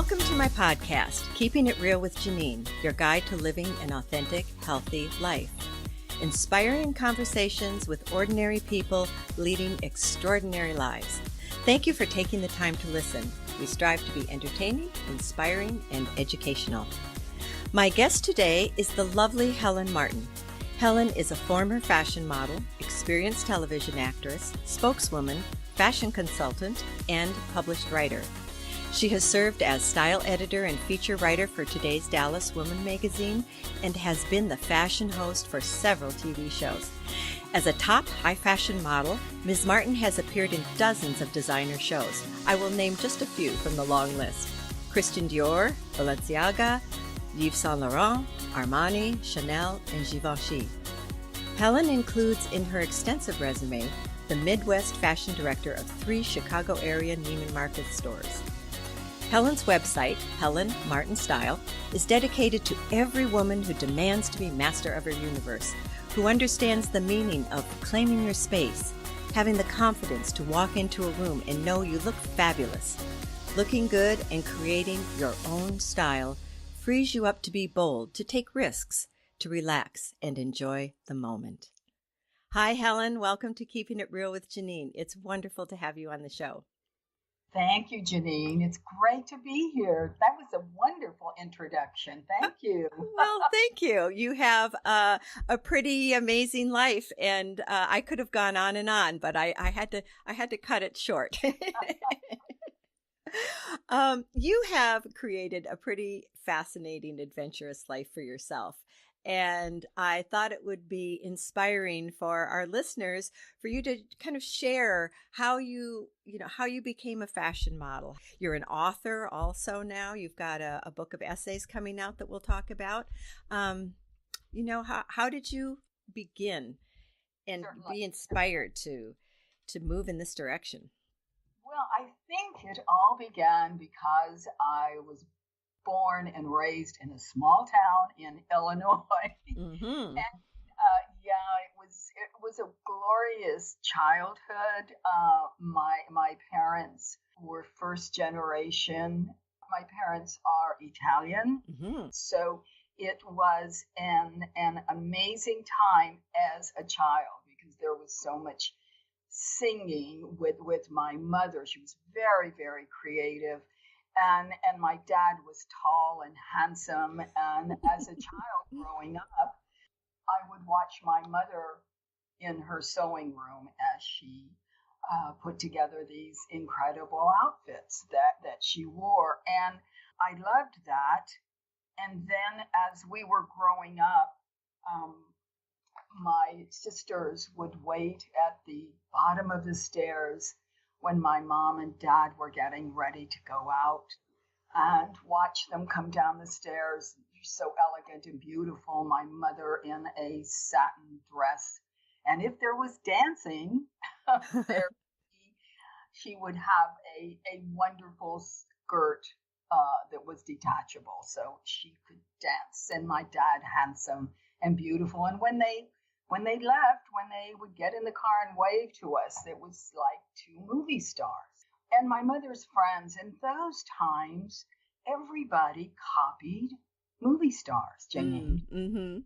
Welcome to my podcast, Keeping It Real with Janine, your guide to living an authentic, healthy life. Inspiring conversations with ordinary people leading extraordinary lives. Thank you for taking the time to listen. We strive to be entertaining, inspiring, and educational. My guest today is the lovely Helen Martin. Helen is a former fashion model, experienced television actress, spokeswoman, fashion consultant, and published writer. She has served as style editor and feature writer for today's Dallas Woman magazine and has been the fashion host for several TV shows. As a top high fashion model, Ms. Martin has appeared in dozens of designer shows. I will name just a few from the long list: Christian Dior, Balenciaga, Yves Saint Laurent, Armani, Chanel, and Givenchy. Helen includes in her extensive resume the Midwest fashion director of 3 Chicago area Neiman Marcus stores. Helen's website, Helen Martin Style, is dedicated to every woman who demands to be master of her universe, who understands the meaning of claiming your space, having the confidence to walk into a room and know you look fabulous. Looking good and creating your own style frees you up to be bold, to take risks, to relax and enjoy the moment. Hi, Helen. Welcome to Keeping It Real with Janine. It's wonderful to have you on the show. Thank you, Janine. It's great to be here. That was a wonderful introduction. Thank you. Well, thank you. You have a pretty amazing life, and I could have gone on and on, but I had to cut it short. You have created a pretty fascinating, adventurous life for yourself. And I thought it would be inspiring for our listeners for you to kind of share how you became a fashion model. You're an author also now. You've got a book of essays coming out that we'll talk about. How did you begin and be inspired to move in this direction? Well, I think it all began because I was born and raised in a small town in Illinois. Mm-hmm. And it was a glorious childhood. My parents were first generation. My parents are Italian. Mm-hmm. So it was an amazing time as a child because there was so much singing with my mother. She was very, very creative. And my dad was tall and handsome. And as a child growing up, I would watch my mother in her sewing room as she put together these incredible outfits that she wore. And I loved that. And then as we were growing up, my sisters would wait at the bottom of the stairs when my mom and dad were getting ready to go out and watch them come down the stairs. So elegant and beautiful. My mother in a satin dress. And if there was dancing, she would have a wonderful skirt that was detachable so she could dance. And my dad, handsome and beautiful. And when they left, when they would get in the car and wave to us, it was like 2 movie stars. And my mother's friends, in those times, everybody copied movie stars, Janine. Mm-hmm.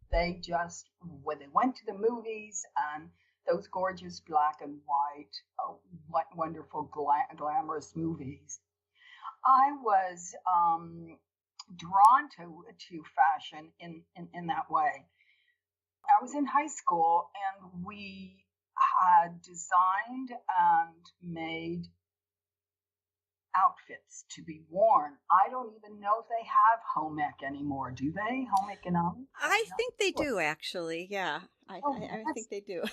They just, when they went to the movies and those gorgeous black and white, wonderful glamorous movies, I was drawn to fashion in that way. I was in high school and we had designed and made outfits to be worn. I don't even know if they have home ec anymore. Do they? Home economics? I think they do, actually. Yeah, I think they do.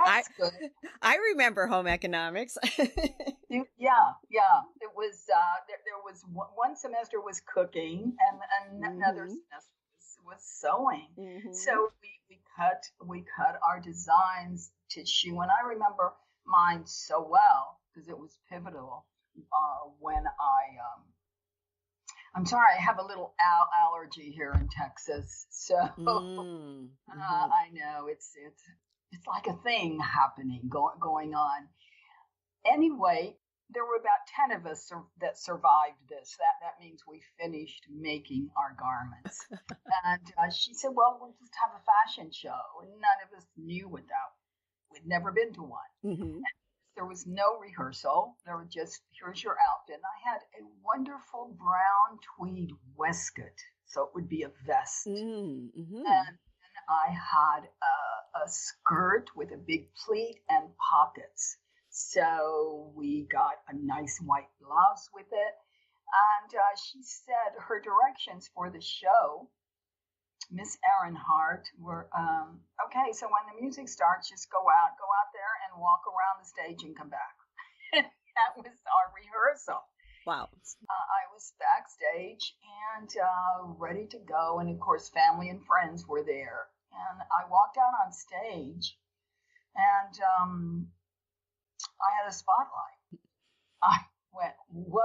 That's good. I remember home economics. Yeah. It was there was one semester was cooking and another semester was sewing. Mm-hmm. So we cut our designs to shoe, and I remember mine so well because it was pivotal when I'm sorry, I have a little allergy here in Texas, so mm-hmm. I know it's like a thing happening going on. Anyway, there were about 10 of us that survived this. That means we finished making our garments. And she said, well, we'll just have a fashion show. And none of us knew what that. We'd never been to one. Mm-hmm. There was no rehearsal. There were just, here's your outfit. And I had a wonderful brown tweed waistcoat, so it would be a vest. Mm-hmm. And I had a skirt with a big pleat and pockets. So we got a nice white blouse with it. And she said her directions for the show, Miss Earnhardt, were, okay, so when the music starts, just go out there and walk around the stage and come back. That was our rehearsal. Wow. I was backstage and ready to go. And of course, family and friends were there. And I walked out on stage and I had a spotlight. I went, whoa.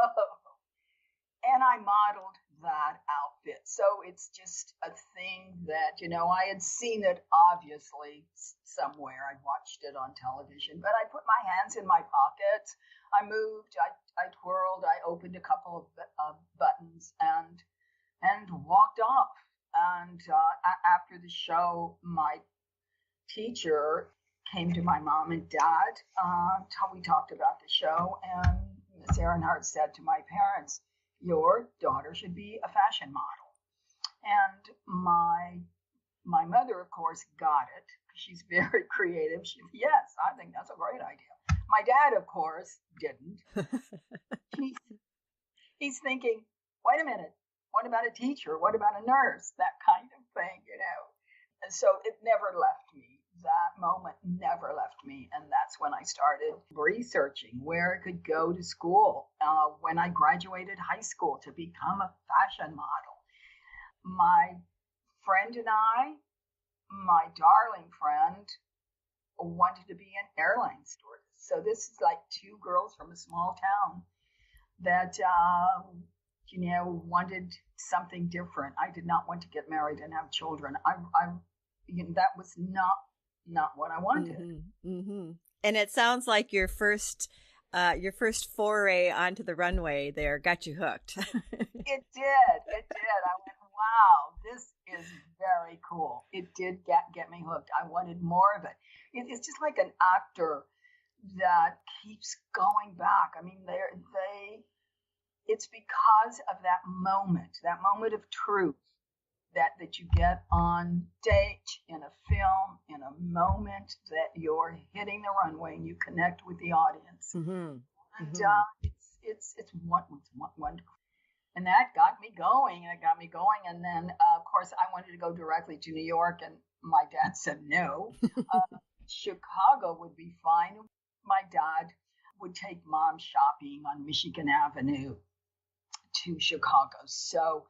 And I modeled that outfit. So it's just a thing that, I had seen it obviously somewhere. I watched it on television, but I put my hands in my pockets. I moved, I twirled, I opened a couple of buttons and walked off. And after the show, my teacher came to my mom and dad. We talked about the show, and Miss Earnhardt said to my parents, your daughter should be a fashion model. And my mother, of course, got it. She's very creative. She, yes, I think that's a great idea. My dad, of course, didn't. He's thinking, wait a minute, what about a teacher? What about a nurse? That kind of thing, And so it never left me. That moment never left me. And that's when I started researching where I could go to school when I graduated high school to become a fashion model. My friend and I, my darling friend, wanted to be an airline stewardess. So this is like two girls from a small town that, wanted something different. I did not want to get married and have children. That was not what I wanted. Mm-hmm. Mm-hmm. And it sounds like your first foray onto the runway there got you hooked. It did. I went, wow, this is very cool. It did get me hooked. I wanted more of it. It's just like an actor that keeps going back. I mean, it's because of that moment of truth that you get on stage in a film, in a moment that you're hitting the runway and you connect with the audience. Mm-hmm. And it's wonderful. And that got me going. And then, of course, I wanted to go directly to New York, and my dad said no. Chicago would be fine. My dad would take mom shopping on Michigan Avenue to Chicago. So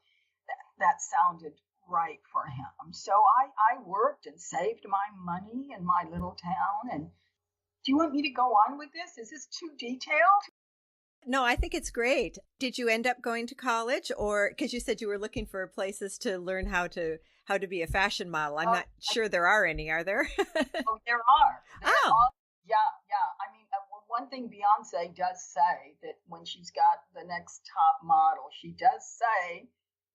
that sounded right for him. So I worked and saved my money in my little town. And do you want me to go on with this? Is this too detailed? No, I think it's great. Did you end up going to college, or because you said you were looking for places to learn how to be a fashion model? I'm not sure there are any, are there? Oh, there are. Yeah. I mean, one thing Beyonce does say that when she's got the next top model, she does say,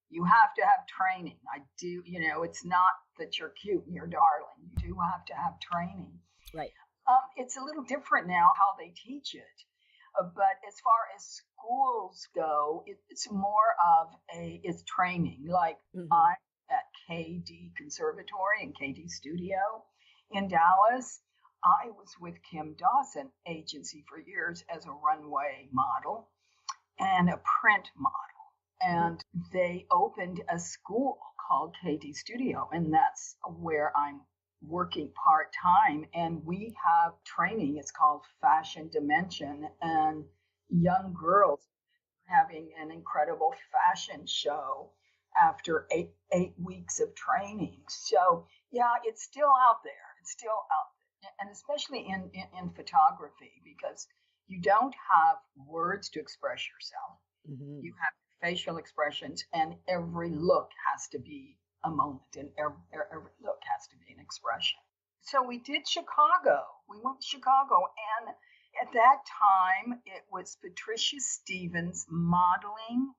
you have to have training. I do, it's not that you're cute and you're darling. You do have to have training. Right. It's a little different now how they teach it. But as far as schools go, it's more of it's training. Like I'm at KD Conservatory and KD Studio in Dallas. I was with Kim Dawson Agency for years as a runway model and a print model. And they opened a school called KD Studio, and that's where I'm working part-time. And we have training. It's called Fashion Dimension, and young girls having an incredible fashion show after eight weeks of training. So, yeah, it's still out there. And especially in photography, because you don't have words to express yourself. Mm-hmm. You have facial expressions, and every look has to be a moment, and every look has to be an expression. So we did Chicago. We went to Chicago, and At that time, it was Patricia Stevens Modeling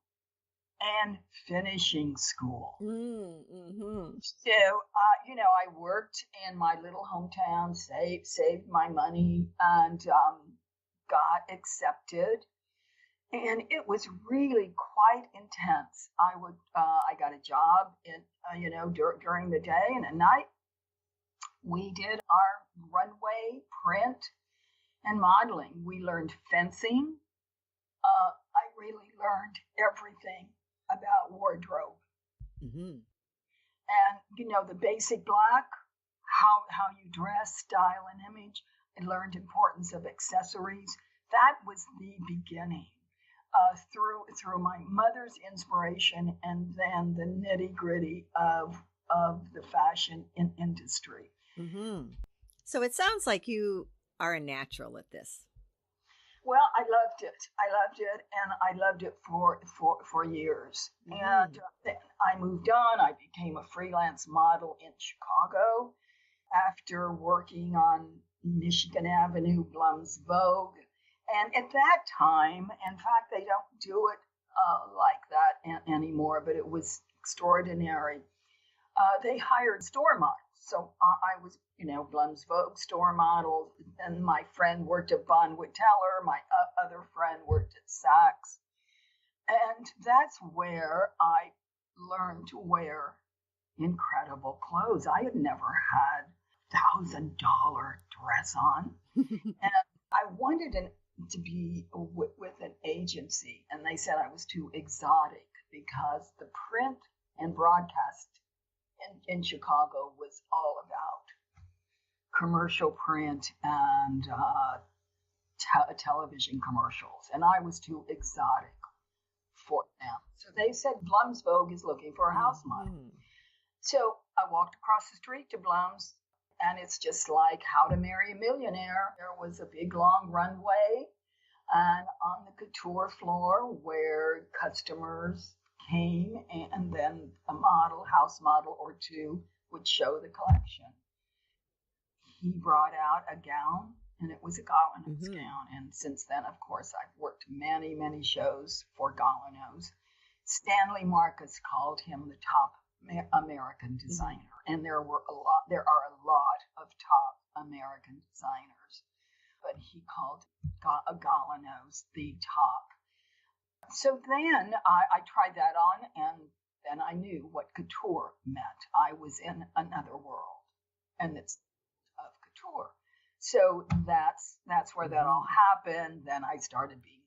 and Finishing School. Mm-hmm. So, I worked in my little hometown, saved my money, and got accepted. And it was really quite intense. I got a job during the day, and at night we did our runway print and modeling. We learned fencing. I really learned everything about wardrobe. Mm-hmm. And the basic black, how you dress, style, and image. I learned importance of accessories. That was the beginning. Through my mother's inspiration, and then the nitty gritty of the fashion industry. Mm-hmm. So it sounds like you are a natural at this. Well, I loved it, and I loved it for years. Mm-hmm. And then I moved on. I became a freelance model in Chicago after working on Michigan Avenue, Blum's Vogue. And at that time, in fact, they don't do it like that anymore, but it was extraordinary. They hired store models. So I was, Blum's Vogue store model. And my friend worked at Bonwit Teller. My other friend worked at Saks. And that's where I learned to wear incredible clothes. I had never had $1,000 dress on. And I wanted to be with an agency. And they said I was too exotic because the print and broadcast in Chicago was all about commercial print and television commercials, and I was too exotic for them. So they said Blum's Vogue is looking for a house model. Mm-hmm. So I walked across the street to Blum's, and it's just like How to Marry a Millionaire. There was a big long runway, and on the couture floor where customers came, and then a house model or two would show the collection. He brought out a gown, and it was a Galanos gown. And since then, of course, I've worked many, many shows for Galanos. Stanley Marcus called him the top American designer, and there are a lot of top American designers, but he called Galanos the top. So then I tried that on, and then I knew what couture meant. I was in another world, and it's of couture. So that's where that all happened. Then I started being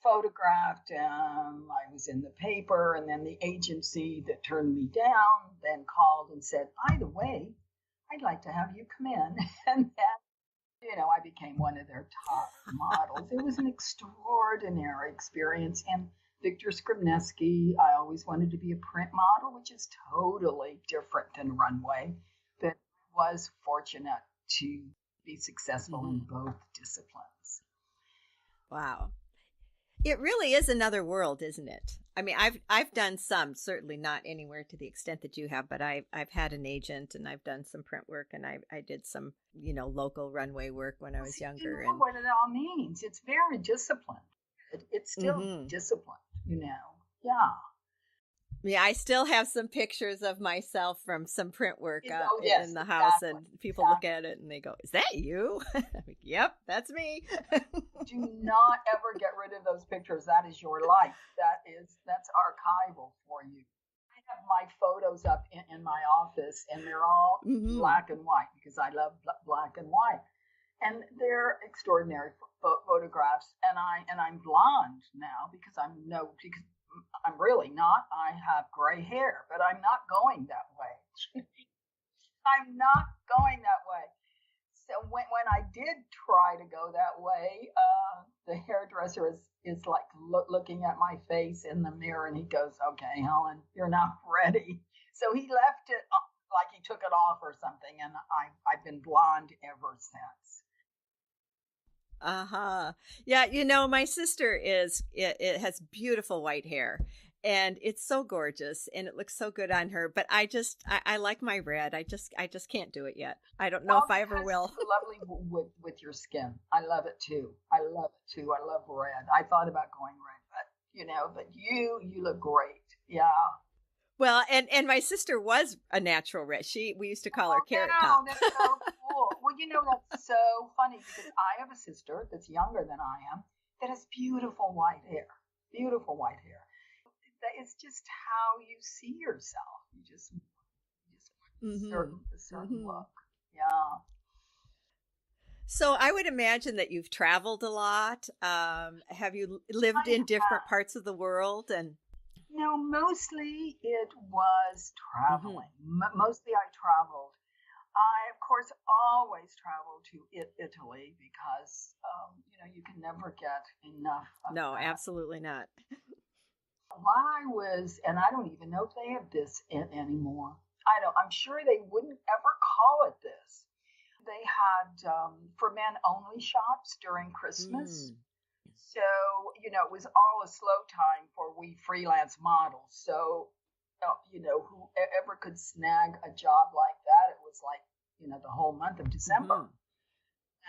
photographed, and I was in the paper, and then the agency that turned me down then called and said, by the way, I'd like to have you come in. And then I became one of their top models. It was an extraordinary experience. And Victor Skrymneski, I always wanted to be a print model, which is totally different than runway. But I was fortunate to be successful in both disciplines. Wow. It really is another world, isn't it? I mean, I've done some, certainly not anywhere to the extent that you have, but I've had an agent, and I've done some print work, and I did some, local runway work when I was younger. You know what it all means. It's very disciplined. It's still disciplined, Yeah. Yeah, I still have some pictures of myself from some print work in the house, and people look at it and they go, "Is that you?" I'm like, "Yep, that's me." Do not ever get rid of those pictures. That is your life. That's archival for you. I have my photos up in my office, and they're all black and white because I love black and white, and they're extraordinary photographs. And I'm blonde now because I'm really not. I have gray hair, but I'm not going that way. I'm not going that way. So when I did try to go that way, the hairdresser is like looking at my face in the mirror, and he goes, "Okay, Helen, you're not ready." So he left it like he took it off or something, and I've been blonde ever since. Yeah, my sister it has beautiful white hair, And it's so gorgeous and it looks so good on her. But I like my red. I just can't do it yet. I don't know if I ever will. It's lovely with your skin. I love it too. I love red. I thought about going red, but you look great. Yeah. Well, and my sister was a natural red. We used to call her Carrot Top. That's so cool. Well, that's so funny because I have a sister that's younger than I am that has beautiful white hair. Beautiful white hair. It's just how you see yourself. You just want a certain look. Yeah. So I would imagine that you've traveled a lot. Have you lived in different parts of the world? And no, mostly it was traveling. Mostly I traveled. I, of course, always travel to Italy because, you can never get enough of no, that. Absolutely not. While I was, and I don't even know if they have this anymore. I'm sure they wouldn't ever call it this. They had for men only shops during Christmas. So, it was all a slow time for we freelance models. So, whoever could snag a job like that, it was like, the whole month of December.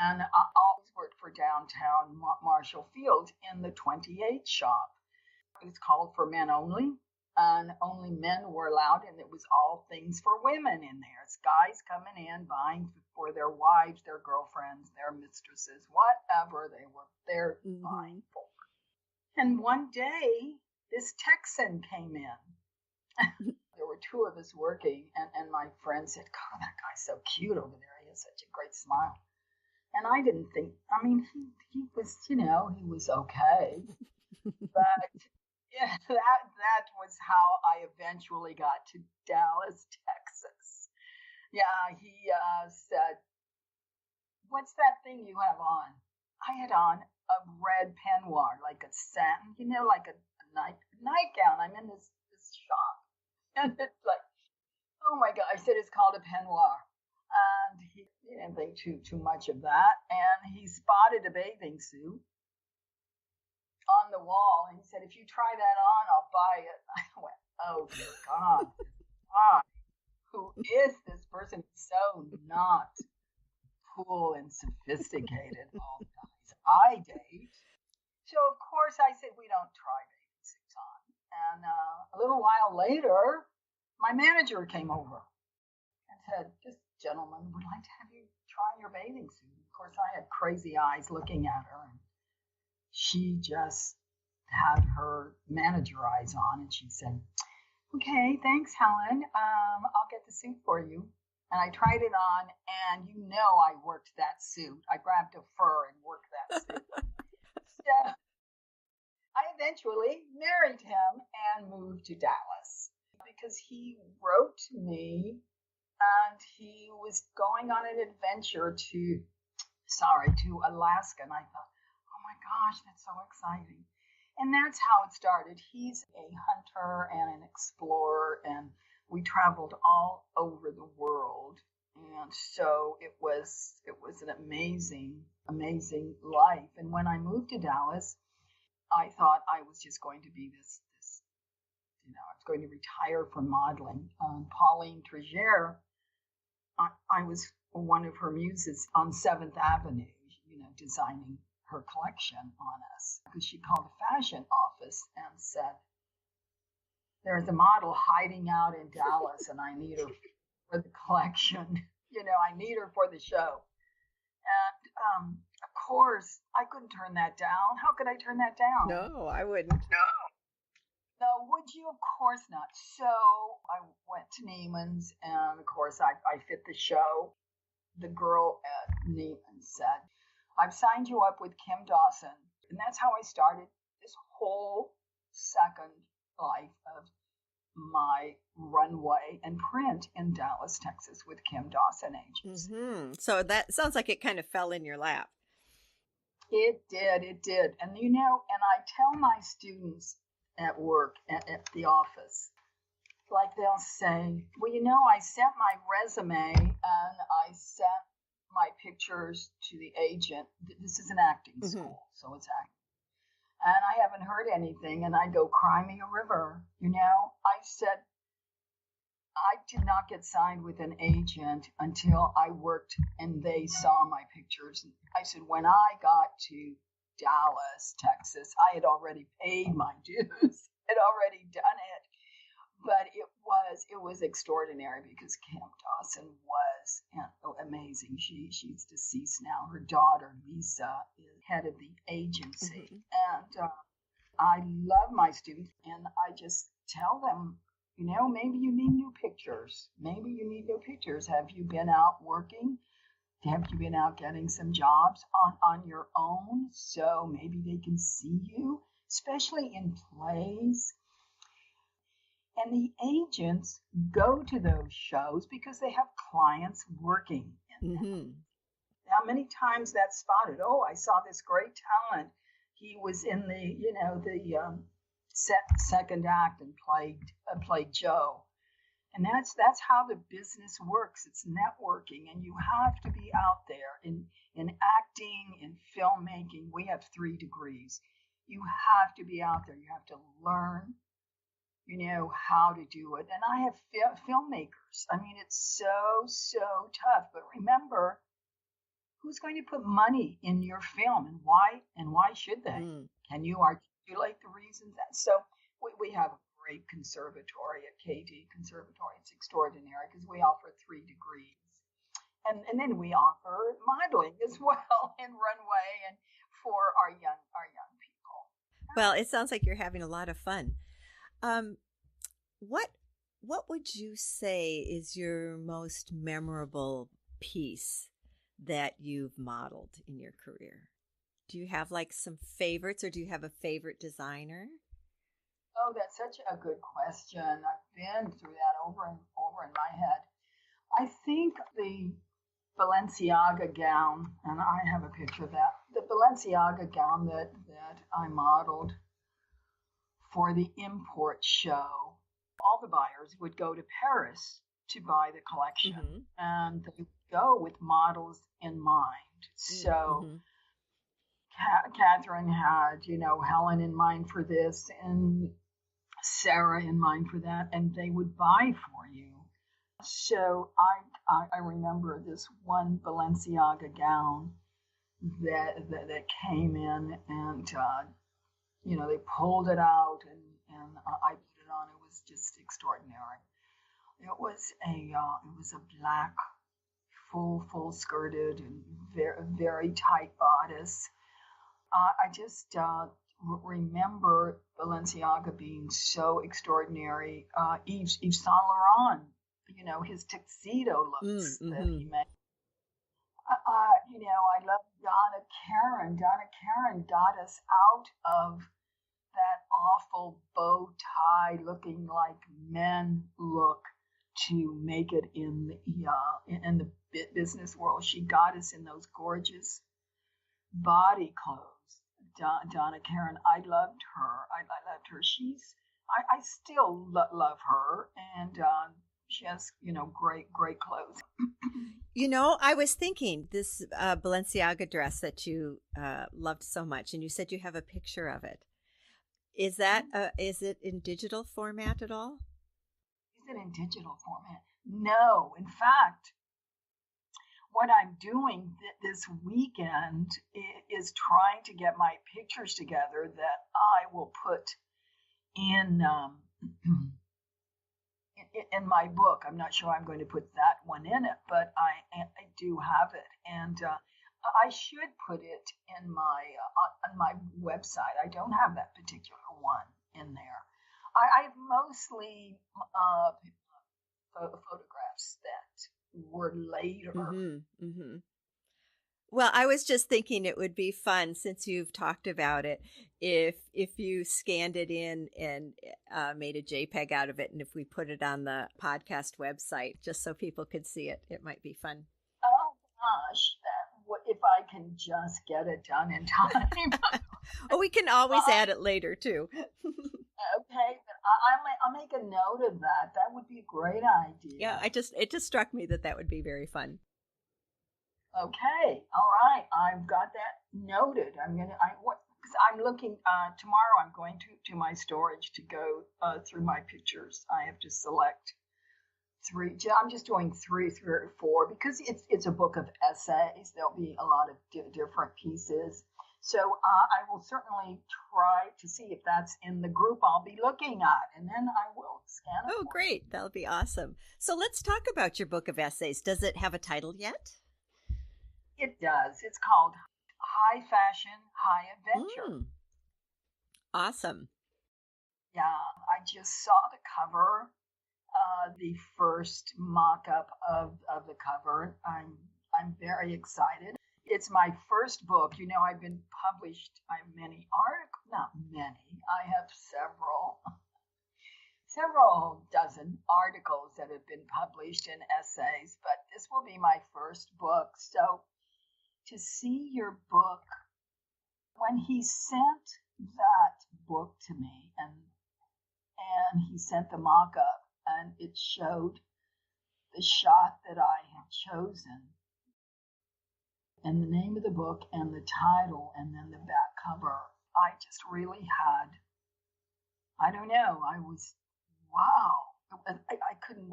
And I always worked for downtown Marshall Field in the 28 shop. It was called for men only, and only men were allowed, and it was all things for women in there. It's guys coming in, buying for their wives, their girlfriends, their mistresses, whatever they were there buying for. And one day, this Texan came in. There were two of us working, and my friend said, God, that guy's so cute over there. He has such a great smile. And I didn't think, he was, he was okay. But yeah, that was how I eventually got to Dallas, Texas. Yeah, he said, what's that thing you have on? I had on a red peignoir, like a satin, like a nightgown. I'm in this shop. And it's like, oh my God. I said, it's called a peignoir. And he didn't think too much of that. And he spotted a bathing suit on the wall. And he said, if you try that on, I'll buy it. I went, oh dear God. Who is this person? So not cool and sophisticated, all the guys I date. So of course I said, we don't try bathing suits on. And a little while later, my manager came over and said, this gentleman would like to have you try your bathing suit. Of course, I had crazy eyes looking at her, and she just had her manager eyes on, and she said, okay, thanks, Helen. I'll get the suit for you. And I tried it on, and I worked that suit. I grabbed a fur and worked that suit. So I eventually married him and moved to Dallas because he wrote to me, and he was going on an adventure to Alaska. And I thought, oh my gosh, that's so exciting. And that's how it started. He's a hunter and an explorer, and we traveled all over the world. And so it was an amazing, amazing life. And when I moved to Dallas, I thought I was just going to be this I was going to retire from modeling. Pauline Trigger, I was one of her muses on 7th Avenue, designing her collection on us. Because she called the fashion office and said, there's a model hiding out in Dallas and I need her for the collection. I need her for the show. And of course, I couldn't turn that down. How could I turn that down? No, I wouldn't. No, would you? Of course not. So I went to Neiman's, and of course I fit the show. The girl at Neiman said, I've signed you up with Kim Dawson. And that's how I started this whole second life of my runway and print in Dallas, Texas with Kim Dawson Agents. So that sounds like it kind of fell in your lap. It did. And and I tell my students at work, at the office, like they'll say, well, I sent my resume and I sent my pictures to the agent. This is an acting school, so it's acting. and I haven't heard anything. And I go, cry me a river. I said, I did not get signed with an agent until I worked and they saw my pictures. I said, when I got to Dallas, Texas, I had already paid my dues, had already done it. But it was extraordinary because Kim Dawson was amazing. She's deceased now. Her daughter, Lisa, is head of the agency. Mm-hmm. And I love my students, and I just tell them, maybe you need new pictures. Maybe you need new pictures. Have you been out working? Have you been out getting some jobs on your own? So maybe they can see you, especially in plays. And the agents go to those shows because they have clients working in them. Mm-hmm. Now, many times that's spotted. Oh, I saw this great talent. He was in the second act and played Joe. And that's how the business works. It's networking, and you have to be out there in acting, in filmmaking. We have 3 degrees. You have to be out there. You have to learn, how to do it. And I have filmmakers. I mean, it's so tough. But remember, who's going to put money in your film, and why should they? Can you articulate the reasons? So we have a great conservatory at KD Conservatory. It's extraordinary because we offer 3 degrees. And then we offer modeling as well, and runway, and for our young people. Well, it sounds like you're having a lot of fun. What would you say is your most memorable piece that you've modeled in your career? Do you have like some favorites, or do you have a favorite designer? Oh, that's such a good question. I've been through that over and over in my head. I think the Balenciaga gown, and I have a picture of that, the Balenciaga gown that I modeled for the import show. All the buyers would go to Paris to buy the collection, and they would go with models in mind. So Catherine had, Helen in mind for this, and Sarah in mind for that, and they would buy for you. So I remember this one Balenciaga gown that came in, and they pulled it out, and I put it on. It was just extraordinary. It was a black, full skirted and very tight bodice. I just remember Balenciaga being so extraordinary. Yves Saint Laurent, his tuxedo looks that he made. I love Donna Karan. Donna Karan got us out of that awful bow tie looking like men look to make it in the business world. She got us in those gorgeous body clothes. Donna Karan, I loved her. I loved her. I still love her, and she has, great clothes. I was thinking this Balenciaga dress that you loved so much, and you said you have a picture of it. Is it in digital format at all? Is it in digital format? No. In fact, what I'm doing this weekend is trying to get my pictures together that I will put in my book. I'm not sure I'm going to put that one in it, but I do have it, and I should put it in on my website. I don't have that particular one in there. I have mostly photographs that were later. Well, I was just thinking it would be fun, since you've talked about it, if you scanned it in and made a JPEG out of it, and if we put it on the podcast website, just so people could see it, it might be fun. Oh gosh, if I can just get it done in time. Oh, we can always add it later too. Okay, but I'll make a note of that. That would be a great idea. Yeah, it just struck me that would be very fun. Okay, all right, I've got that noted. I'm looking, tomorrow I'm going to my storage to go through my pictures. I have to select three. I'm just doing three or four because it's a book of essays. There'll be a lot of different pieces. So I will certainly try to see if that's in the group I'll be looking at, and then I will scan it. Oh, great. That'll be awesome. So let's talk about your book of essays. Does it have a title yet? It does. It's called High Fashion, High Adventure. Awesome. Yeah, I just saw the cover, the first mock-up of the cover. I'm very excited. It's my first book. You know, I've been published. I have many articles, not many. I have several dozen articles that have been published in essays, but this will be my first book. So to see your book, when he sent that book to me and he sent the mock-up and it showed the shot that I had chosen and the name of the book and the title and then the back cover, I just really had, I don't know, I was, wow. I couldn't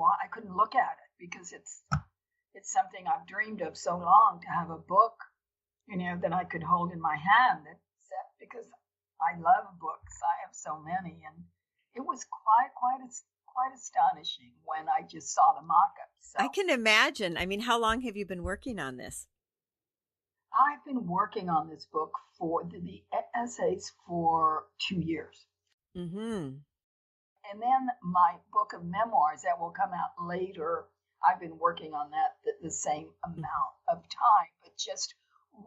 look at it because it's something I've dreamed of so long, to have a book, you know, that I could hold in my hand, because I love books. I have so many, and it was quite astonishing when I just saw the mock-up. So I can imagine. I mean, how long have you been working on this? I've been working on this book for the essays for 2 years. Mm-hmm. And then my book of memoirs that will come out later, I've been working on that the same amount of time, but just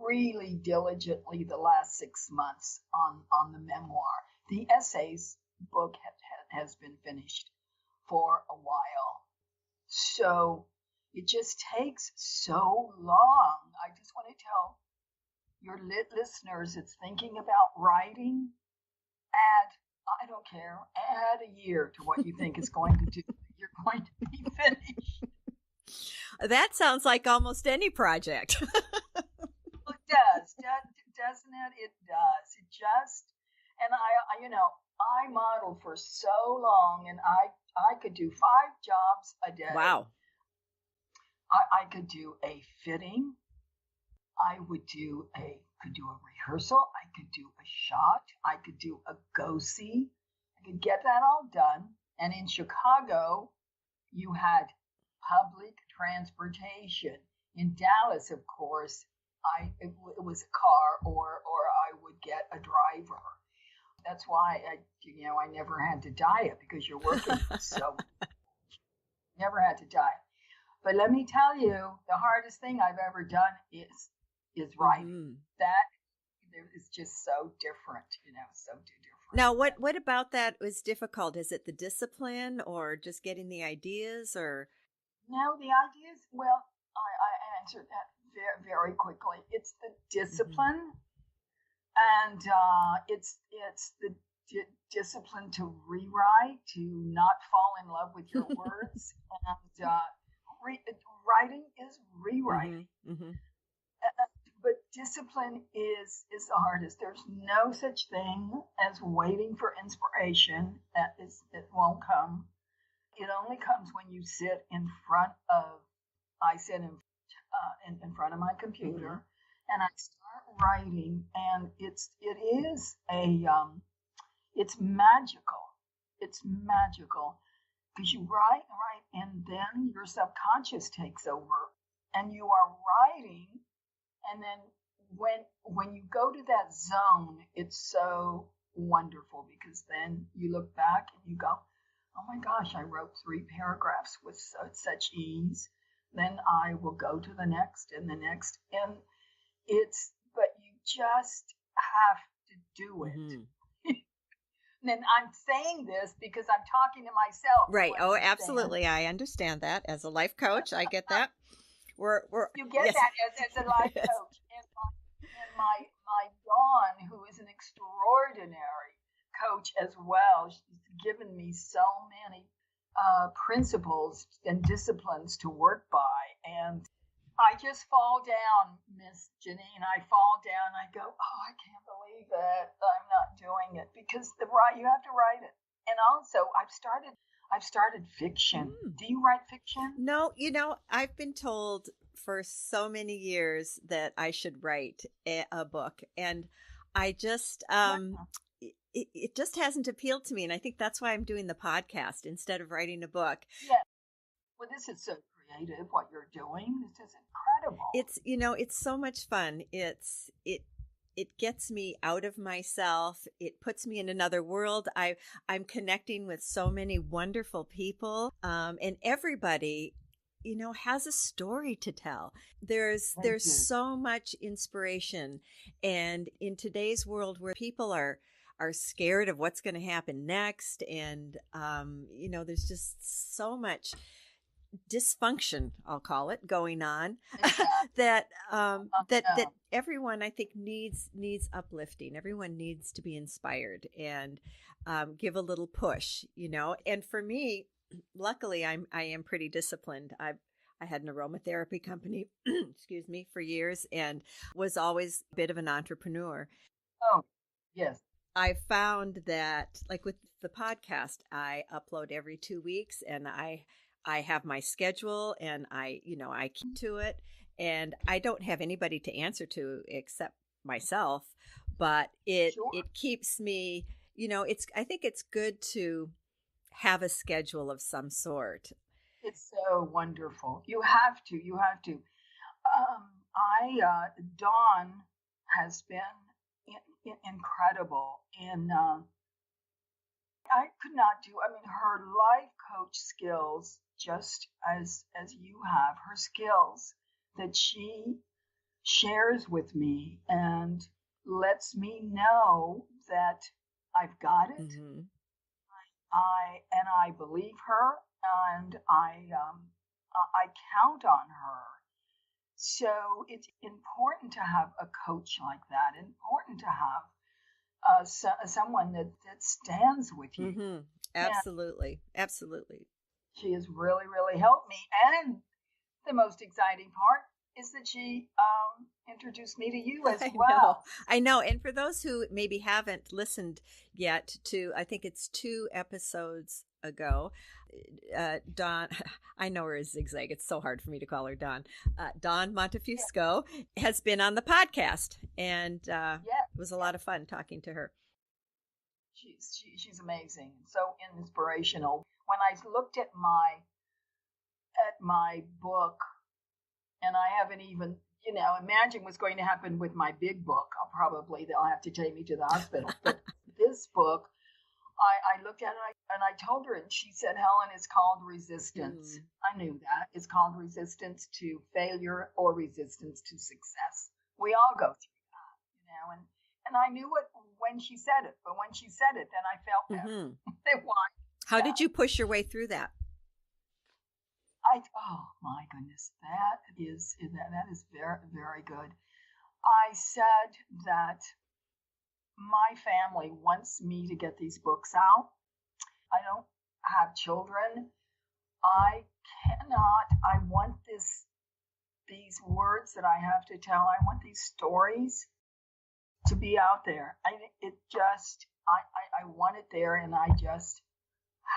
really diligently the last 6 months on the memoir. The essays book has been finished for a while. So it just takes so long. I just want to tell your listeners that's thinking about writing, I don't care, add a year to what you think is going to do. You're going to be finished. That sounds like almost any project. It does, doesn't it? It does. It just, and I modeled for so long, and I could do 5 jobs a day. Wow. I could do a fitting. I could do a rehearsal. I could do a shot. I could do a go-see. I could get that all done. And in Chicago, you had public transportation. In Dallas, of course, it was a car, or I would get a driver. That's why I never had to diet, because you're working so. Never had to diet. But let me tell you, the hardest thing I've ever done is writing. Mm-hmm. That is just so different, so different. Now, what about that was difficult? Is it the discipline, or just getting the ideas, or? No, the ideas, well, I answered that very, very quickly. It's the discipline, and it's the discipline to rewrite, to not fall in love with your words, and writing is rewriting. Mm-hmm. But discipline is the hardest. There's no such thing as waiting for inspiration. It won't come. It only comes when you sit in front of. I sit in front of my computer, and I start writing, and it is it's magical. It's magical because you write, and then your subconscious takes over, and you are writing. And then when you go to that zone, it's so wonderful, because then you look back and you go, oh my gosh, I wrote 3 paragraphs with such ease. Then I will go to the next and the next. And but you just have to do it. Mm-hmm. And I'm saying this because I'm talking to myself. Right. Oh, absolutely. I understand that. As a life coach, I get that. You get that as a life coach. And my Dawn, who is an extraordinary coach as well, she's given me so many principles and disciplines to work by. And I just fall down, Miss Janine. I fall down. I go, oh, I can't believe it. I'm not doing it because you have to write it. And also, I've started fiction. Do you write fiction? No, I've been told for so many years that I should write a book, and I just it just hasn't appealed to me, and I think that's why I'm doing the podcast instead of writing a book. Yeah. Well, this is so creative what you're doing. This is incredible. It's so much fun. It gets me out of myself. It puts me in another world. I'm connecting with so many wonderful people, and everybody, has a story to tell. There's so much inspiration, and in today's world where people are scared of what's going to happen next, and there's just so much dysfunction, I'll call it, going on, that everyone, I think, needs uplifting. Everyone needs to be inspired and give a little push, And for me, luckily, I am pretty disciplined. I had an aromatherapy company, excuse me, for years, and was always a bit of an entrepreneur. Oh, yes. I found that, like with the podcast, I upload every 2 weeks, and I have my schedule, and I keep to it, and I don't have anybody to answer to except myself, but it keeps me, I think it's good to have a schedule of some sort. It's so wonderful. You have to. Dawn has been incredible, and I could not do. I mean, her life coach skills, just as you have, her skills that she shares with me and lets me know that I've got it. Mm-hmm. I believe her, and I count on her. So it's important to have a coach like that. Important to have someone that stands with you. Mm-hmm. Absolutely. Absolutely. She has really, really helped me. And the most exciting part is that she introduced me to you as well. I know. And for those who maybe haven't listened yet to, I think it's 2 episodes ago, Dawn, I know her as Zigzag. It's so hard for me to call her Dawn. Dawn Montefusco has been on the podcast, and it was a lot of fun talking to her. She's amazing, so inspirational. When I looked at my book, and I haven't even imagine what's going to happen with my big book. They'll have to take me to the hospital. But this book, I looked at it and I told her, and she said, Helen, it's called Resistance. I knew that. It's called Resistance to Failure or Resistance to Success. We all go through that, and I knew it when she said it. But when she said it, then I felt that. Why? How did you push your way through that? Oh my goodness, that is very, very good. I said that my family wants me to get these books out. I don't have children. I want these words that I have to tell. I want these stories to be out there. I want it there, and I just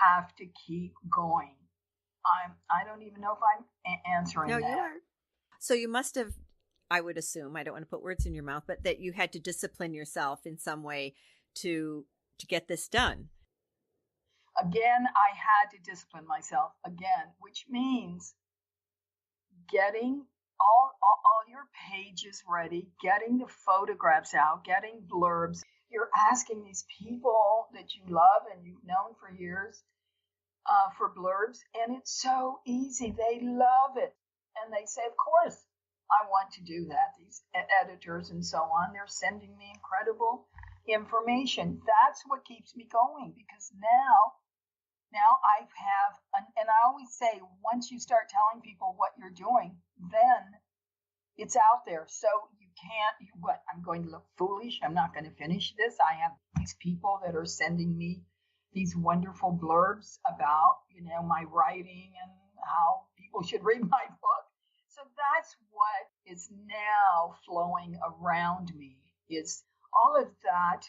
have to keep going. I don't even know if I'm answering that. No, you are. So you must have, I would assume, I don't want to put words in your mouth, but that you had to discipline yourself in some way to get this done. Again, I had to discipline myself again, which means getting all your pages ready, getting the photographs out, getting blurbs. You're asking these people that you love and you've known for years for blurbs, and it's so easy. They love it, and they say, of course, I want to do that. These editors and so on, they're sending me incredible information. That's what keeps me going, because now I have, and I always say, once you start telling people what you're doing, then it's out there. So you can't, I'm going to look foolish. I'm not going to finish this. I have these people that are sending me these wonderful blurbs about, my writing and how people should read my book. So that's what is now flowing around me is all of that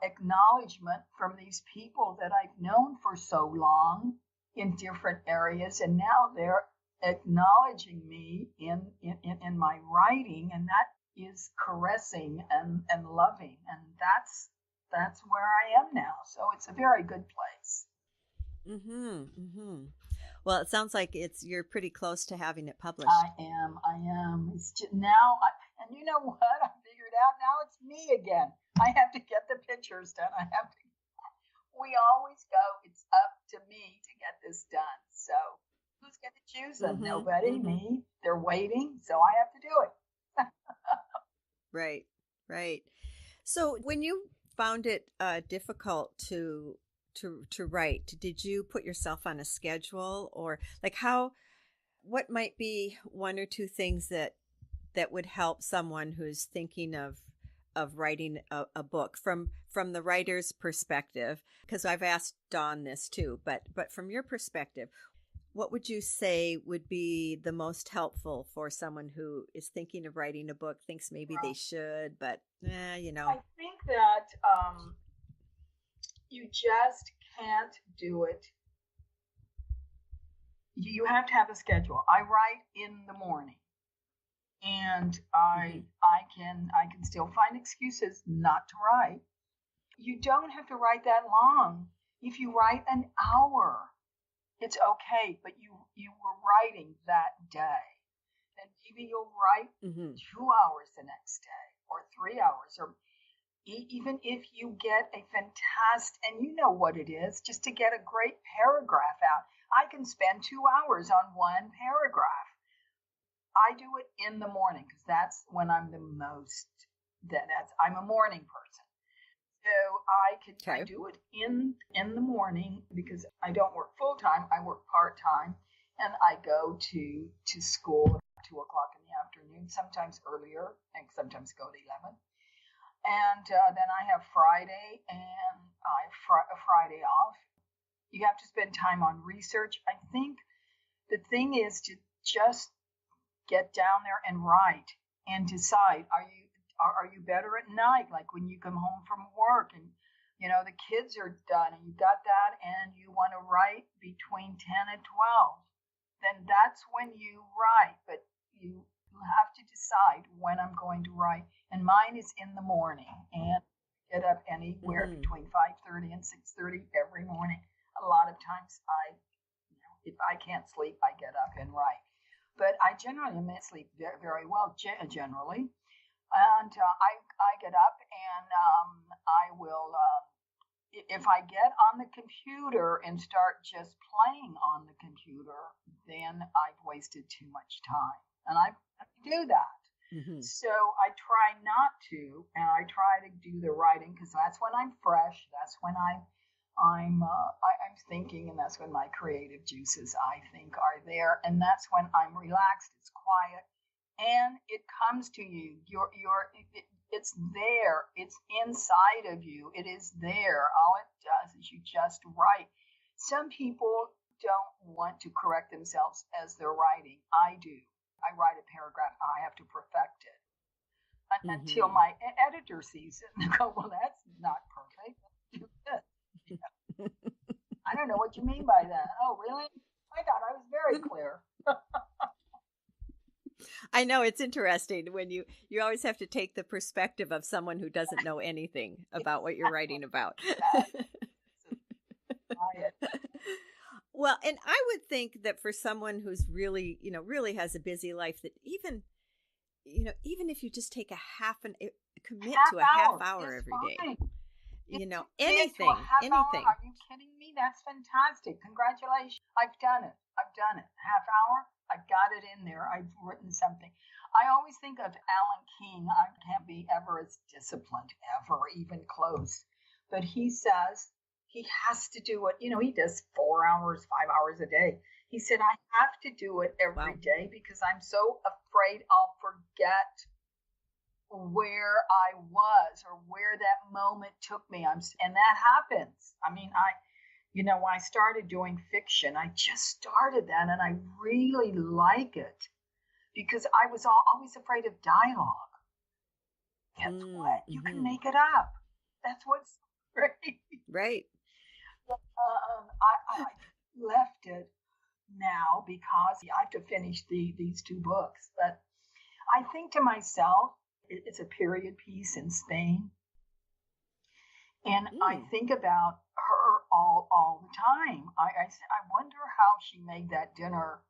acknowledgement from these people that I've known for so long in different areas, and now they're acknowledging me in my writing, and that is caressing and loving, and that's where I am now. So it's a very good place. Mm-hmm. Mm-hmm. Well, it sounds like you're pretty close to having it published. I am. It's just now, and you know what? I figured out now it's me again. I have to get the pictures done. We always go, it's up to me to get this done. So who's going to choose them? Mm-hmm. Nobody, Mm-hmm. me. They're waiting, so I have to do it. Right, right. So when you found it difficult to write, did you put yourself on a schedule, or like what might be one or two things that would help someone who's thinking of writing a book from the writer's perspective? Because I've asked Dawn this too, but from your perspective, what would you say would be the most helpful for someone who is thinking of writing a book, thinks maybe they should, but I think that you just can't do it. You have to have a schedule. I write in the morning, and I can still find excuses not to write. You don't have to write that long. If you write an hour, it's okay, but you were writing that day. Then maybe you'll write 2 hours the next day, or 3 hours, or even if you get a fantastic, and you know what it is, just to get a great paragraph out. I can spend 2 hours on one paragraph. I do it in the morning because that's when I'm the most. I'm a morning person. So I do it in the morning because I don't work full time. I work part time, and I go to school at 2 o'clock in the afternoon, sometimes earlier, and sometimes go to 11. And then I have Friday, and I have Friday off. You have to spend time on research. I think the thing is to just get down there and write and decide, are you better at night, like when you come home from work and the kids are done and you got that and you want to write between 10 and 12, then that's when you write. But you have to decide when I'm going to write, and mine is in the morning, and get up anywhere between 5:30 and 6:30 every morning. A lot of times if I can't sleep, I get up and write. But I generally sleep very, very well, generally. And I get up, and I will, if I get on the computer and start just playing on the computer, then I've wasted too much time. And I do that. Mm-hmm. So I try not to, and I try to do the writing because that's when I'm fresh. That's when I'm thinking, and that's when my creative juices, I think, are there. And that's when I'm relaxed. It's quiet. And it comes to you. It's there. It's inside of you. It is there. All it does is you just write. Some people don't want to correct themselves as they're writing. I do. I write a paragraph. I have to perfect it until my editor sees it and go, well, that's not perfect. Let's do this. I don't know what you mean by that. Oh, really? I thought I was very clear. I know, it's interesting when you always have to take the perspective of someone who doesn't know anything about what you're writing about. Well, and I would think that for someone who's really, really has a busy life, that even if you just take commit to a half hour every day, anything. Hour, are you kidding me? That's fantastic. Congratulations. I've done it. Half hour. I've got it in there. I've written something. I always think of Alan King. I can't be ever as disciplined, ever, even close. But he says he has to do it. He does 4 hours, 5 hours a day. He said, I have to do it every day because I'm so afraid I'll forget where I was or where that moment took me. And that happens. I mean, I started doing fiction. I just started that, and I really like it. because I was always afraid of dialogue. Guess what? You can make it up. That's what's great. Right. I left it now because I have to finish these two books. But I think to myself, it's a period piece in Spain. And I think about her all the time. I wonder how she made that dinner,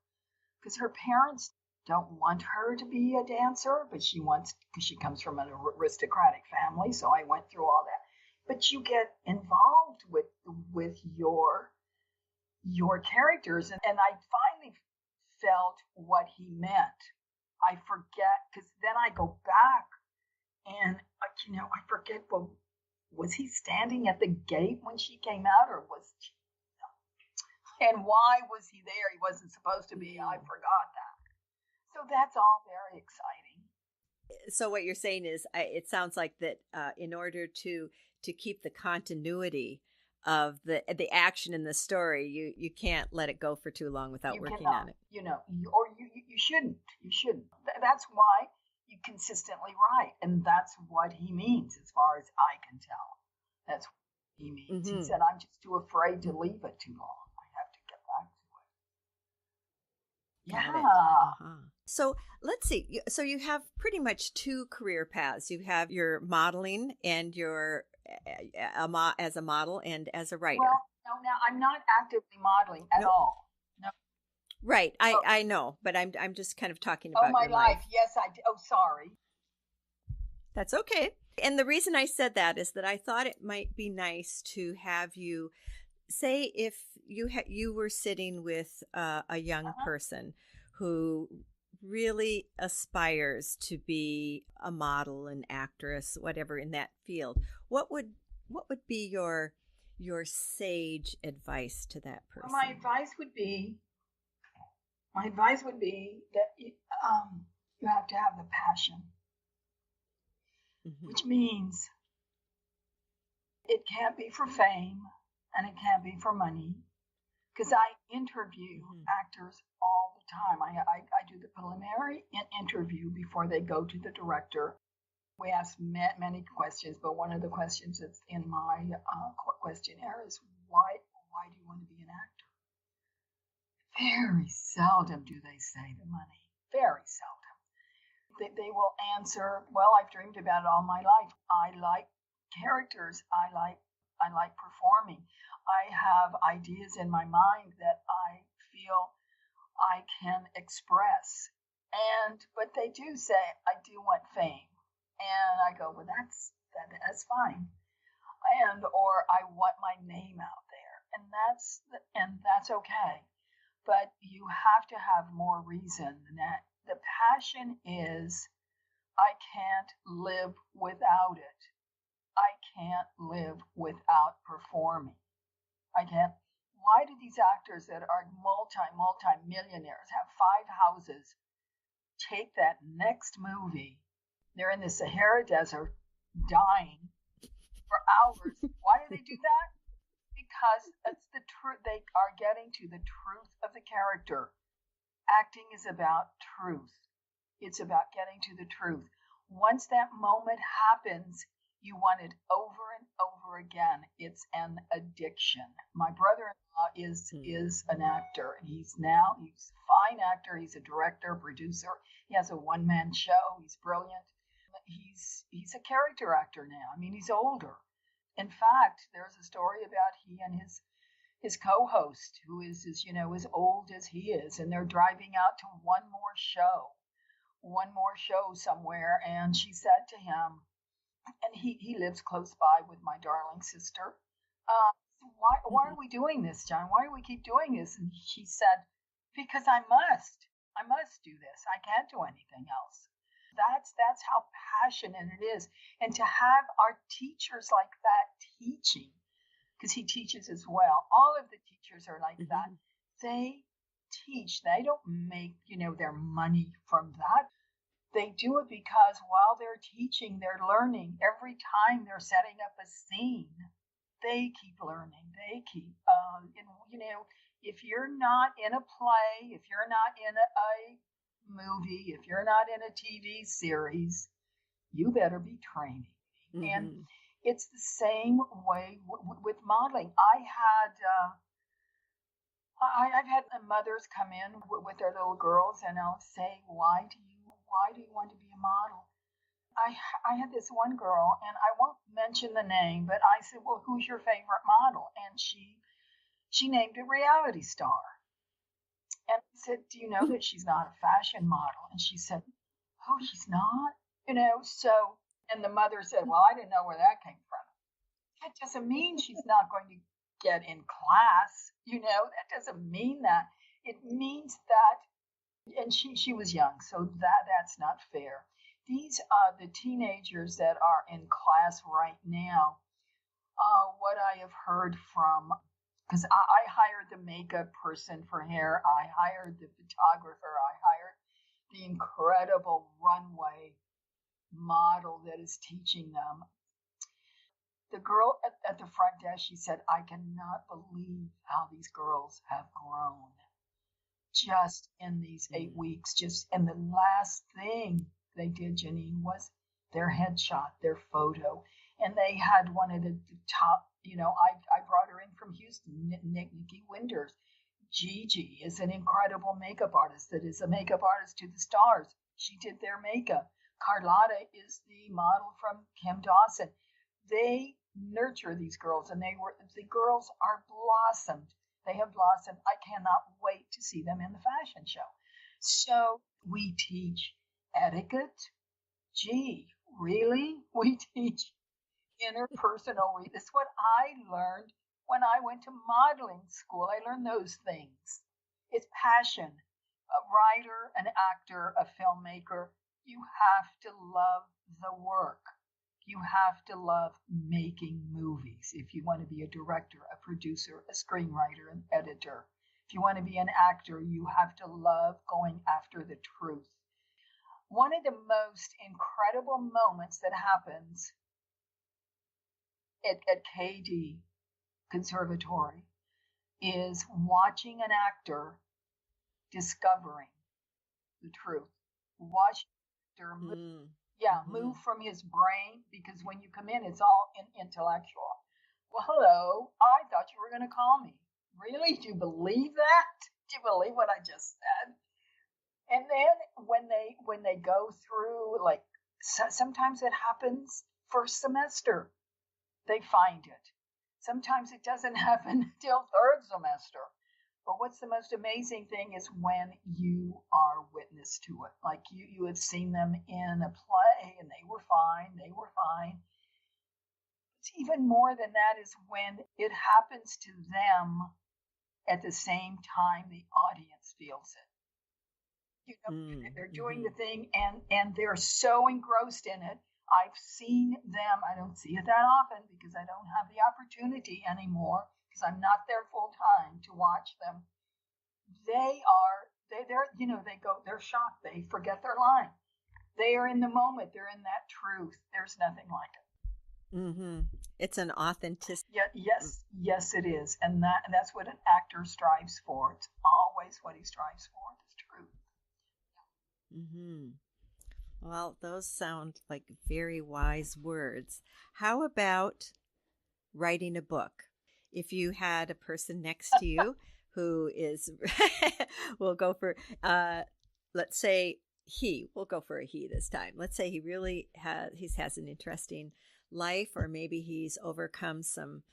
because her parents don't want her to be a dancer, but she wants, because she comes from an aristocratic family. So I went through all that. But you get involved with your characters, and I finally felt what he meant. I forget, because then I go back and I forget, well, was he standing at the gate when she came out, or was she, and why was he there? He wasn't supposed to be. I forgot that. So that's all very exciting. So what you're saying is, it sounds like that in order to keep the continuity of the action in the story, you can't let it go for too long without working on it. You shouldn't. You shouldn't. That's why you consistently write, and that's what he means, as far as I can tell. That's what he means. He said, "I'm just too afraid to leave it too long. I have to get back to it." Yeah. So let's see. So you have pretty much two career paths. You have your modeling and your as a model and as a writer. Well, no, now I'm not actively modeling at all. No. Right. I know, but I'm just kind of talking about my your life. Yes, I did. Oh, sorry. That's okay. And the reason I said that is that I thought it might be nice to have you say, if you were sitting with a young person who really aspires to be a model, an actress, whatever in that field, what would be your sage advice to that person? My advice would be that you have to have the passion, which means it can't be for fame and it can't be for money. Because I interview actors all the time. I do the preliminary interview before they go to the director. We ask many questions, but one of the questions that's in my questionnaire is, why do you want to be an actor? Very seldom do they say the money. Very seldom. They will answer, well, I've dreamed about it all my life. I like characters. I like performing. I have ideas in my mind that I feel I can express. But they do say, I do want fame. And I go, well, that's fine. Or I want my name out there. And that's okay. But you have to have more reason than that. The passion is, I can't live without it. I can't live without performing. I can't. Why do these actors that are multi-millionaires have 5 houses take that next movie? They're in the Sahara Desert dying for hours. Why do they do that? Because it's the truth. They are getting to the truth of the character. Acting is about truth. It's about getting to the truth. Once that moment happens, you want it over and over again. It's an addiction. My brother-in-law is an actor. He's a fine actor. He's a director, producer. He has a one-man show. He's brilliant. He's a character actor now. I mean, he's older. In fact, there's a story about he and his co-host, who is as old as he is, and they're driving out to one more show somewhere. And she said to him, and he lives close by with my darling sister, why are we doing this, John? Why do we keep doing this? And she said, because I must do this. I can't do anything else. That's how passionate it is. And to have our teachers like that teaching, because he teaches as well. All of the teachers are like that. They teach. They don't make, their money from that. They do it because while they're teaching, they're learning. Every time they're setting up a scene, they keep learning. They keep, if you're not in a play, if you're not in a movie, if you're not in a TV series, you better be training. And Mm-hmm. it's the same way with modeling. I've had mothers come in with their little girls, and I'll say, why do you want to be a model? I had this one girl, and I won't mention the name, but I said, well, who's your favorite model? And she named a reality star. And I said, do you know that she's not a fashion model? And she said, oh, she's not? So, and the mother said, well, I didn't know where that came from. That doesn't mean she's not going to get in class. That doesn't mean that. It means that, and she was young, so that's not fair. These are the teenagers that are in class right now. What I have heard from, because I hired the makeup person for hair, I hired the photographer, I hired the incredible runway model that is teaching them. The girl at the front desk, she said, I cannot believe how these girls have grown just in these 8 weeks. And the last thing they did, Janine, was their headshot, their photo. And they had one of the top, I brought her in from Houston, Nikki Winters. Gigi is an incredible makeup artist that is a makeup artist to the stars. She did their makeup. Carlotta is the model from Kim Dawson. They nurture these girls, and the girls are blossomed. They have blossomed. I cannot wait to see them in the fashion show. So we teach etiquette. Gee, really? We teach interpersonal. This is what I learned when I went to modeling school. I learned those things. It's passion. A writer, an actor, a filmmaker, you have to love the work. You have to love making movies. If you want to be a director, a producer, a screenwriter, an editor. If you want to be an actor, you have to love going after the truth. One of the most incredible moments that happens at KD Conservatory is watching an actor discovering the truth. Watch an actor move from his brain, because when you come in, it's all intellectual. Well, hello, I thought you were going to call me. Really? Do you believe that? Do you believe what I just said? And then when they go through, like, sometimes it happens first semester, they find it. Sometimes it doesn't happen till third semester. But what's the most amazing thing is when you are witness to it. Like you have seen them in a play and they were fine. It's even more than that is when it happens to them at the same time the audience feels it. They're doing the thing and they're so engrossed in it. I've seen them. I don't see it that often because I don't have the opportunity anymore because I'm not there full time to watch them. They're shocked. They forget their line. They are in the moment. They're in that truth. There's nothing like it. Mm-hmm. It's an authenticity. Yes, it is. And that's what an actor strives for. It's always what he strives for, is truth. Mm-hmm. Well, those sound like very wise words. How about writing a book? If you had a person next to you who is, we'll go for, let's say we'll go for a he this time. Let's say he really has an interesting life, or maybe he's overcome some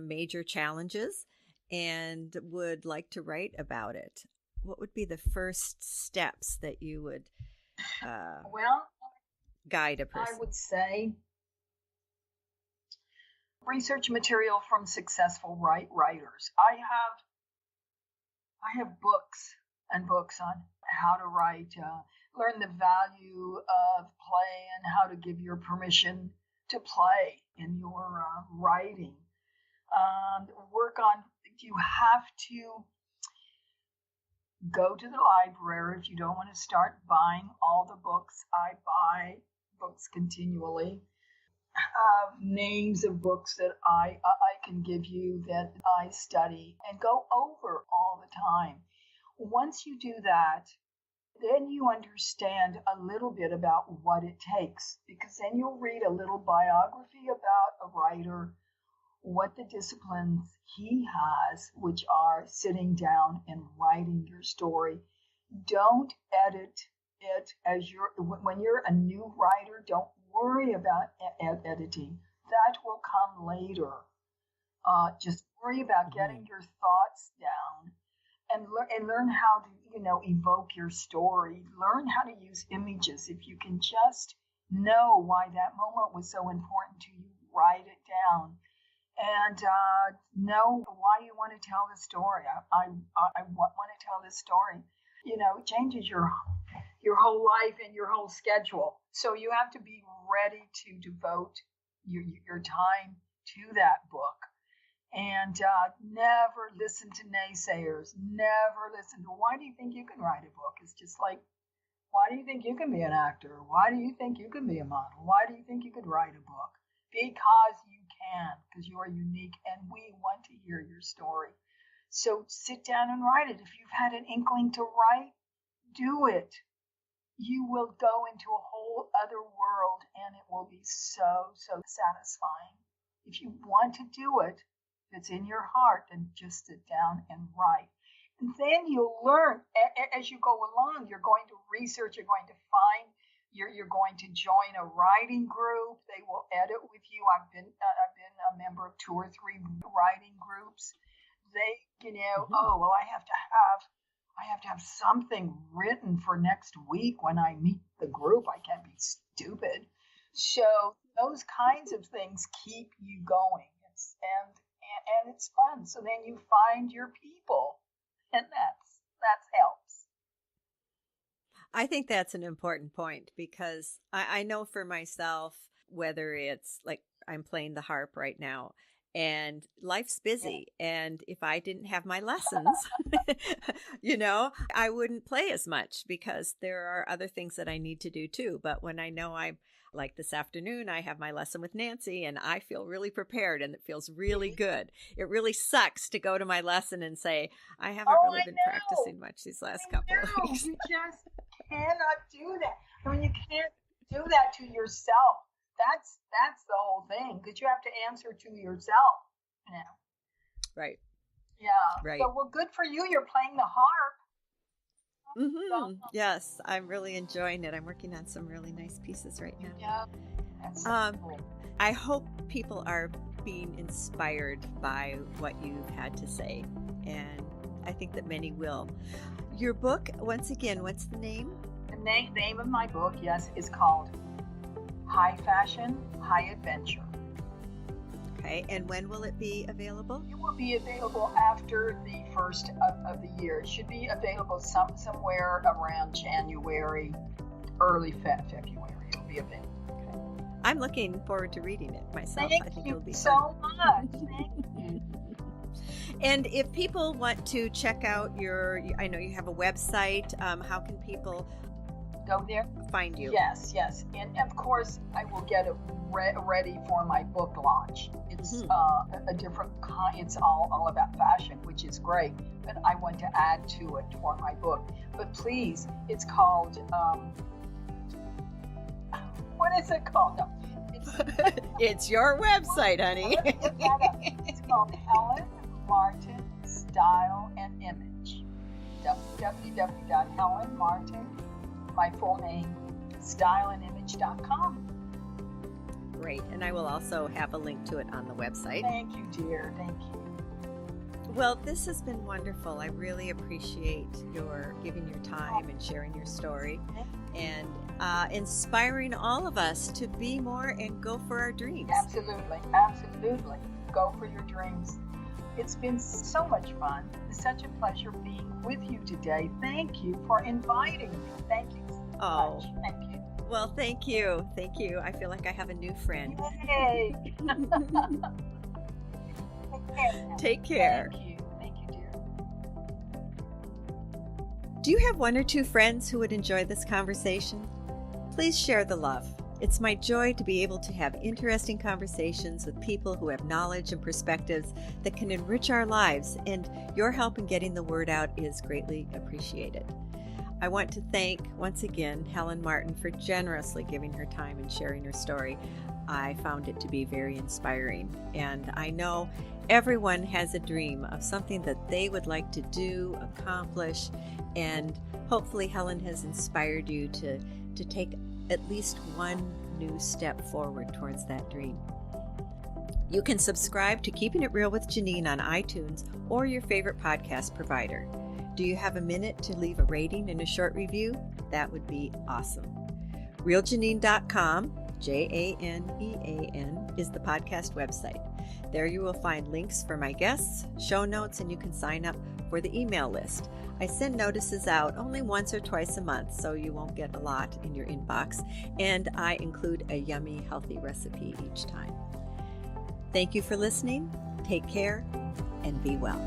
major challenges and would like to write about it. What would be the first steps that you would guide a person? I would say research material from successful writers. I have books and books on how to write, learn the value of play and how to give your permission to play in your writing. You have to go to the library if you don't want to start buying all the books. I buy books continually. Names of books that I can give you that I study and go over all the time. Once you do that, then you understand a little bit about what it takes, because then you'll read a little biography about a writer, what the disciplines he has, which are sitting down and writing your story. Don't edit it when you're a new writer. Don't worry about editing. That will come later. Just worry about getting your thoughts down and learn how to, evoke your story. Learn how to use images. If you can just know why that moment was so important to you, write it down. And know why you want to tell the story. I want to tell this story. It changes your whole life and your whole schedule. So you have to be ready to devote your time to that book. And never listen to naysayers. Never listen to, why do you think you can write a book? It's just like, why do you think you can be an actor? Why do you think you can be a model? Why do you think you could write a book? Because you can, because you are unique, and we want to hear your story. So sit down and write it. If you've had an inkling to write, do it. You will go into a whole other world, and it will be so, so satisfying. If you want to do it, if it's in your heart, then just sit down and write. And then you'll learn as you go along. You're going to research, you're going to find, you're going to join a writing group. They will edit with you. I've been a member of 2 or 3 writing groups. They, oh, well, I have to have something written for next week when I meet the group. I can't be stupid. So those kinds of things keep you going. And it's fun. So then you find your people, and that helps. I think that's an important point, because I know for myself, whether it's like I'm playing the harp right now and life's busy. Yeah. And if I didn't have my lessons, I wouldn't play as much, because there are other things that I need to do too. But when I know like this afternoon, I have my lesson with Nancy, and I feel really prepared, and it feels really good. It really sucks to go to my lesson and say, I haven't really been practicing much these last couple of weeks. You just cannot do that. I mean, you can't do that to yourself. That's the whole thing, because you have to answer to yourself. Right. Yeah. Right. So, well, good for you. You're playing the harp. Mm-hmm. Yes, I'm really enjoying it. I'm working on some really nice pieces right now. Yeah. That's so cool. I hope people are being inspired by what you've had to say, and I think that many will. Your book, once again, what's the name? The name of my book, yes, is called High Fashion, High Adventure. Okay, and when will it be available? It will be available after the first of the year. It should be available somewhere around January, early February. It'll be available. Okay. I'm looking forward to reading it myself. Thank I think you it'll be so fun. much. Thank you. And if people want to check out I know you have a website. How can people go there? Find you? Yes. And of course, I will get it ready for my book launch. It's a different kind. It's all about fashion, which is great. But I want to add to it for my book. But please, it's called. What is it called? No, it's your website, honey. It's called Helen Martin Style and Image. www.helenmartin, my full name, styleandimage.com. Great. And I will also have a link to it on the website. Thank you, dear. Thank you. Well, this has been wonderful. I really appreciate your giving your time and sharing your story and inspiring all of us to be more and go for our dreams. Absolutely. Go for your dreams. It's been so much fun. It's such a pleasure being with you today. Thank you for inviting me. Thank you so much. Thank you. Well, thank you. I feel like I have a new friend. Yay. Take care. Thank you, dear. Do you have 1 or 2 friends who would enjoy this conversation? Please share the love. It's my joy to be able to have interesting conversations with people who have knowledge and perspectives that can enrich our lives, and your help in getting the word out is greatly appreciated. I want to thank, once again, Helen Martin for generously giving her time and sharing her story. I found it to be very inspiring, and I know everyone has a dream of something that they would like to do, accomplish, and hopefully Helen has inspired you to take at least one new step forward towards that dream. You can subscribe to Keeping It Real with Janine on iTunes or your favorite podcast provider. Do you have a minute to leave a rating and a short review? That would be awesome. RealJanine.com, JANEAN, is the podcast website. There you will find links for my guests, show notes, and you can sign up for the email list. I send notices out only once or twice a month, so you won't get a lot in your inbox, and I include a yummy, healthy recipe each time. Thank you for listening. Take care and be well.